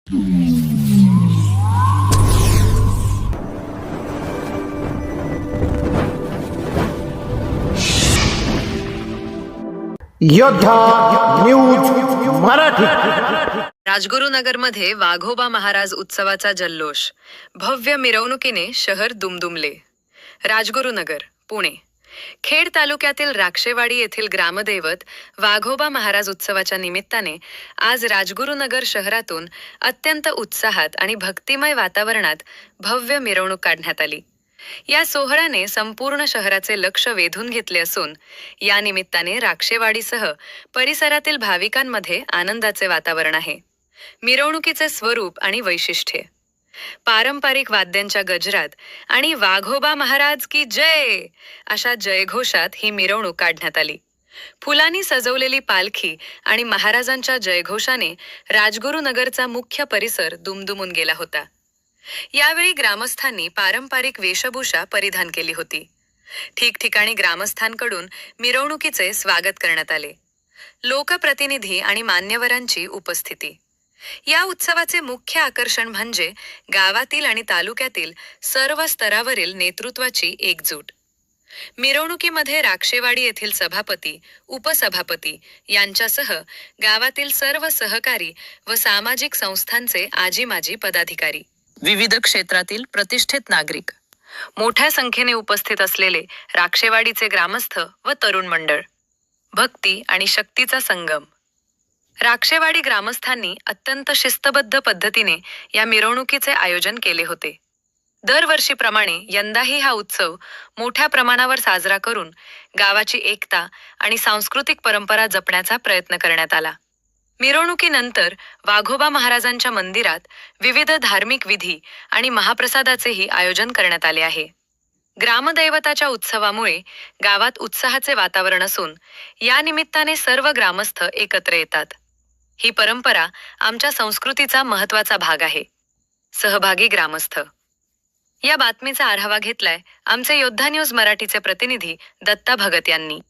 योद्धा न्यूज मराठी। राजगुरुनगरमध्ये वाघोबा महाराज उत्सवाचा जल्लोष, भव्य मिरवणुकीने शहर दुमदुमले। राजगुरुनगर, पुणे। खेड तालुक्यातील राक्षेवाडी येथील ग्रामदैवत वाघोबा महाराज उत्सवाच्या निमित्ताने आज राजगुरुनगर शहरातून अत्यंत उत्साहात आणि भक्तिमय वातावरणात भव्य मिरवणूक काढण्यात आली। या सोहळ्याने संपूर्ण शहराचे लक्ष वेधून घेतले असून या निमित्ताने राक्षेवाडीसह परिसरातील भाविकांमध्ये आनंदाचे वातावरण आहे। मिरवणुकीचे स्वरूप आणि वैशिष्ट्ये, पारंपरिक वाद्यांच्या गजरात आणि वाघोबा महाराज की जय अशा जयघोषात ही मिरवणूक काढण्यात आली। फुलांनी सजवलेली पालखी आणि महाराजांच्या जयघोषाने राजगुरुनगरचा मुख्य परिसर दुमदुमून गेला होता। यावेळी ग्रामस्थांनी पारंपरिक वेशभूषा परिधान केली होती। ठिकठिकाणी ग्रामस्थांकडून मिरवणुकीचे स्वागत करण्यात आले। लोकप्रतिनिधी आणि मान्यवरांची उपस्थिती। या उत्सवाचे मुख्य आकर्षण म्हणजे गावातील आणि तालुक्यातील सर्व स्तरावरील नेतृत्वाची एकजूट। मिरवणुकीमध्ये राक्षेवाडी येथील सभापती, उपसभापती यांच्यासह गावातील सर्व सहकारी व सामाजिक संस्थांचे आजी-माजी पदाधिकारी, विविध क्षेत्रातील प्रतिष्ठित नागरिक, मोठ्या संख्येने उपस्थित असलेले राक्षेवाडीचे ग्रामस्थ व तरुण मंडळ, भक्ती आणि शक्तीचा संगम। राक्षेवाडी ग्रामस्थांनी अत्यंत शिस्तबद्ध पद्धतीने या मिरवणुकीचे आयोजन केले होते। दरवर्षीप्रमाणे यंदाही हा उत्सव मोठ्या प्रमाणावर साजरा करून गावाची एकता आणि सांस्कृतिक परंपरा जपण्याचा प्रयत्न करण्यात आला। मिरवणुकीनंतर वाघोबा महाराजांच्या मंदिरात विविध धार्मिक विधी आणि महाप्रसादाचेही आयोजन करण्यात आले आहे। ग्रामदैवताच्या उत्सवामुळे गावात उत्साहाचे वातावरण असून या निमित्ताने सर्व ग्रामस्थ एकत्र येतात। ही परंपरा आमच्या संस्कृतीचा महत्त्वाचा भाग आहे। सहभागी ग्रामस्थ। या बातमीचा आढावा घेतलाय आमचे योद्धा न्यूज मराठीचे प्रतिनिधी दत्ता भगत यांनी।